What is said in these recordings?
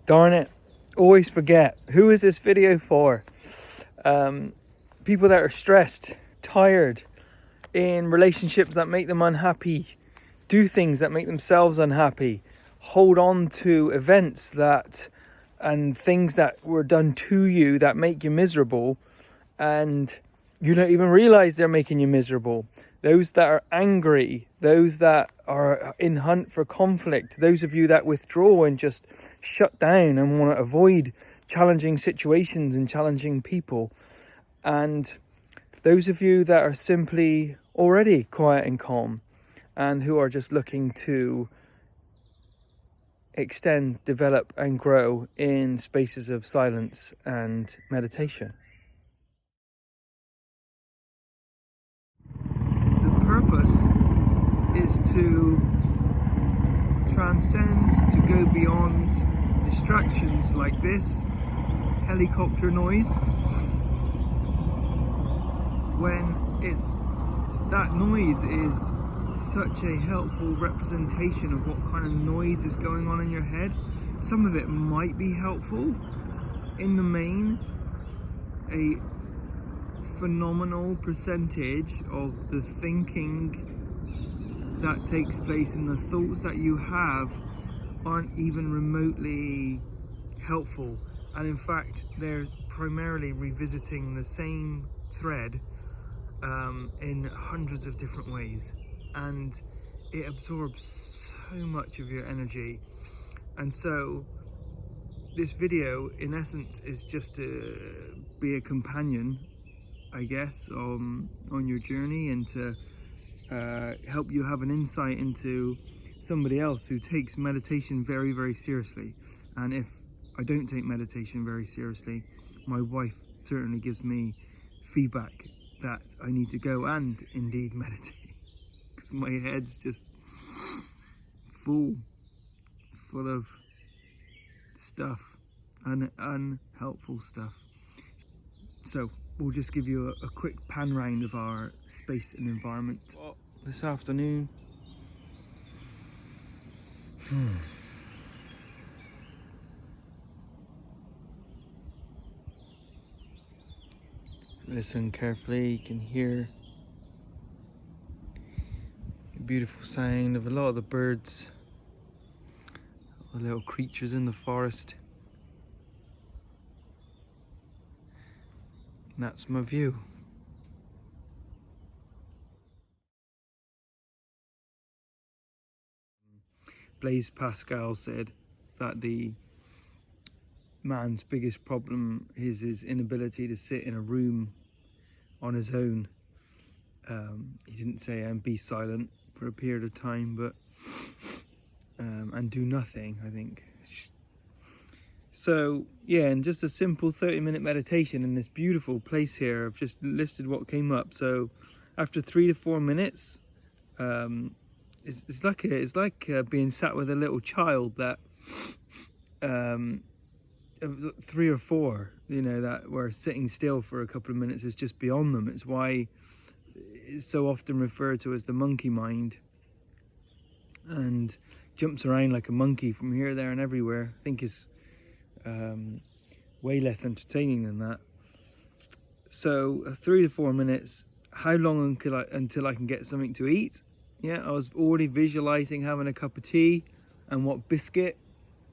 Darn it, always forget. Who is this video for? People that are stressed, tired, in relationships that make them unhappy, do things that make themselves unhappy, hold on to events that and things that were done to you that make you miserable, and you don't even realize they're making you miserable. Those that are angry, those that are in hunt for conflict, those of you that withdraw and just shut down and want to avoid challenging situations and challenging people, and those of you that are simply already quiet and calm and who are just looking to extend, develop and grow in spaces of silence and meditation. The purpose is to transcend, to go beyond distractions like this helicopter noise, when that noise is such a helpful representation of what kind of noise is going on in your head. Some of it might be helpful. In the main, a phenomenal percentage of the thinking that takes place and the thoughts that you have aren't even remotely helpful, and in fact they're primarily revisiting the same thread in hundreds of different ways, and it absorbs so much of your energy. And so this video in essence is just to be a companion, I guess, on your journey, and to help you have an insight into somebody else who takes meditation very, very seriously. And if I don't take meditation very seriously, my wife certainly gives me feedback that I need to go and indeed meditate, because my head's just full of stuff and unhelpful stuff. So we'll just give you a quick pan round of our space and environment this afternoon. Listen carefully, you can hear the beautiful sound of a lot of the birds, the little creatures in the forest. And that's my view. Blaise Pascal said that the man's biggest problem is his inability to sit in a room on his own. He didn't say and be silent for a period of time, but and do nothing, I think. So yeah, and just a simple 30-minute meditation in this beautiful place here. I've just listed what came up. So after 3 to 4 minutes, it's like being sat with a little child that 3 or 4, you know, that were sitting still for a couple of minutes is just beyond them. It's why it's so often referred to as the monkey mind, and jumps around like a monkey from here, there and everywhere. I think is way less entertaining than that. So 3 to 4 minutes. How long until I can get something to eat? Yeah, I was already visualizing having a cup of tea and what biscuit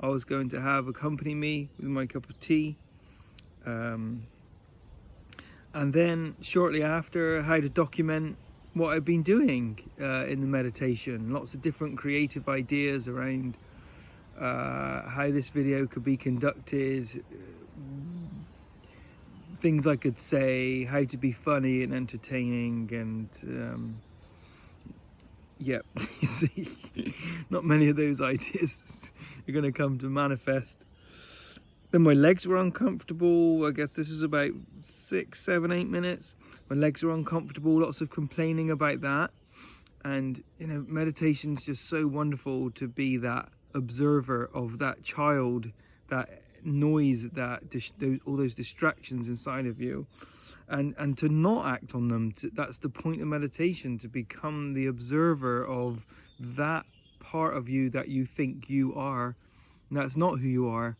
I was going to have accompany me with my cup of tea. And then shortly after, how to document what I've been doing in the meditation. Lots of different creative ideas around how this video could be conducted, things I could say, how to be funny and entertaining, and yeah, you see, not many of those ideas are going to come to manifest. Then my legs were uncomfortable. I guess this was about 6, 7, 8 minutes. My legs were uncomfortable, lots of complaining about that. And you know, meditation's just so wonderful to be that observer of that child, that noise, that all those distractions inside of you, and to not act on them. That's the point of meditation, to become the observer of that part of you that you think you are. And that's not who you are.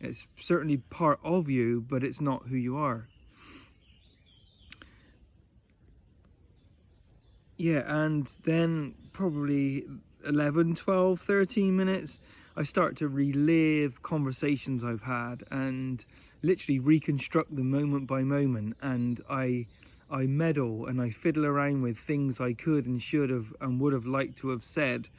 It's certainly part of you, but it's not who you are. Yeah, and then probably 11, 12, 13 minutes, I start to relive conversations I've had and literally reconstruct them moment by moment. And I meddle and I fiddle around with things I could and should have and would have liked to have said.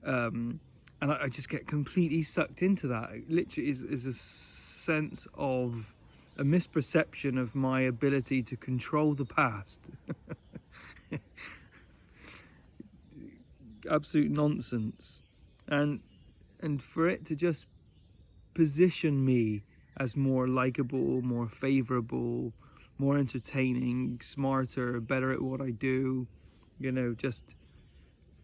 And I just get completely sucked into that. It literally is a sense of a misperception of my ability to control the past. Absolute nonsense. And for it to just position me as more likable, more favorable, more entertaining, smarter, better at what I do, you know, just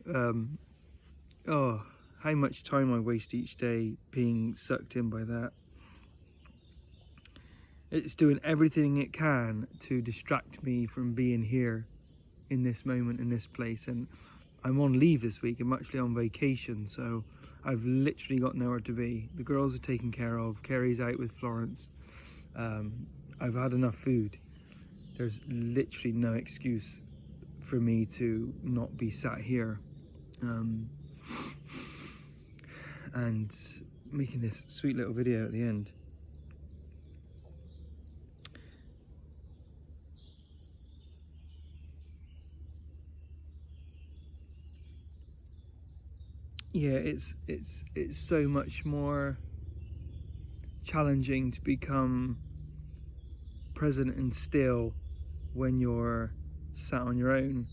oh, how much time I waste each day being sucked in by that. It's doing everything it can to distract me from being here in this moment, in this place. And I'm on leave this week. I'm actually on vacation, so I've literally got nowhere to be. The girls are taken care of. Kerry's out with Florence. I've had enough food. There's literally no excuse for me to not be sat here and making this sweet little video at the end. Yeah, it's so much more challenging to become present and still when you're sat on your own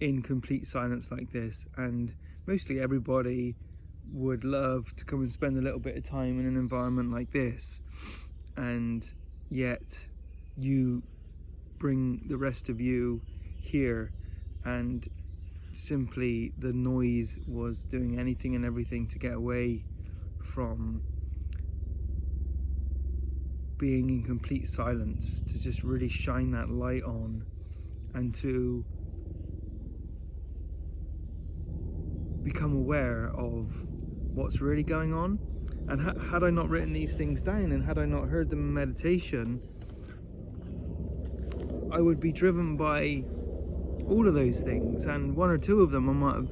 in complete silence like this. And mostly everybody would love to come and spend a little bit of time in an environment like this, and yet you bring the rest of you here, and simply the noise was doing anything and everything to get away from being in complete silence, to just really shine that light on and to become aware of what's really going on. And had I not written these things down and had I not heard them in meditation, I would be driven by all of those things, and one or two of them I might have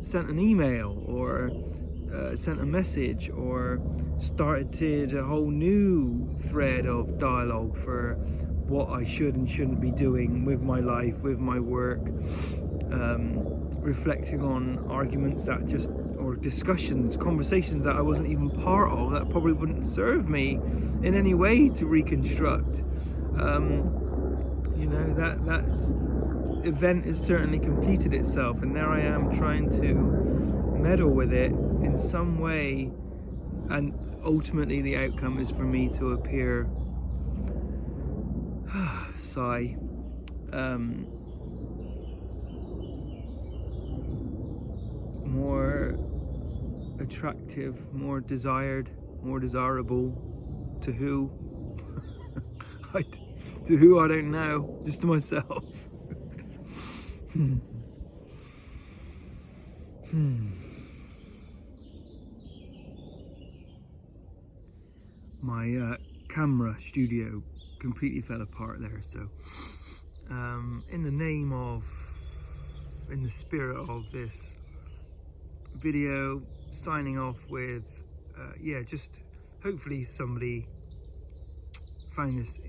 sent an email or sent a message or started a whole new thread of dialogue for what I should and shouldn't be doing with my life, with my work, reflecting on arguments that just, or discussions, conversations that I wasn't even part of, that probably wouldn't serve me in any way to reconstruct. You know, that event has certainly completed itself, and there I am trying to meddle with it in some way, and ultimately the outcome is for me to appear sigh, more attractive, more desired, more desirable to who? To who I don't know, just to myself. My camera studio completely fell apart there, so in the spirit of this video, signing off with yeah, just hopefully somebody found this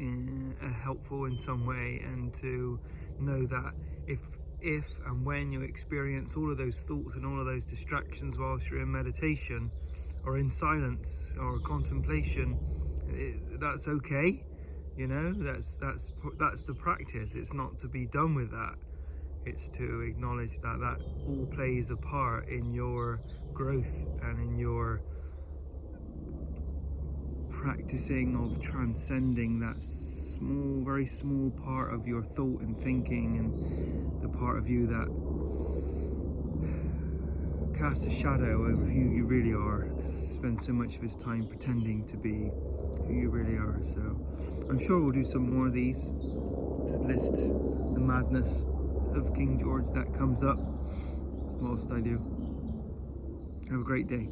helpful in some way, and to know that if and when you experience all of those thoughts and all of those distractions whilst you're in meditation or in silence or contemplation, that's okay. You know, that's the practice. It's not to be done with that. It's to acknowledge that that all plays a part in your growth and in your practicing of transcending that small, very small part of your thought and thinking, and the part of you that casts a shadow over who you really are, spends so much of his time pretending to be who you really are. So I'm sure we'll do some more of these to list the madness of King George that comes up whilst I do. Have a great day.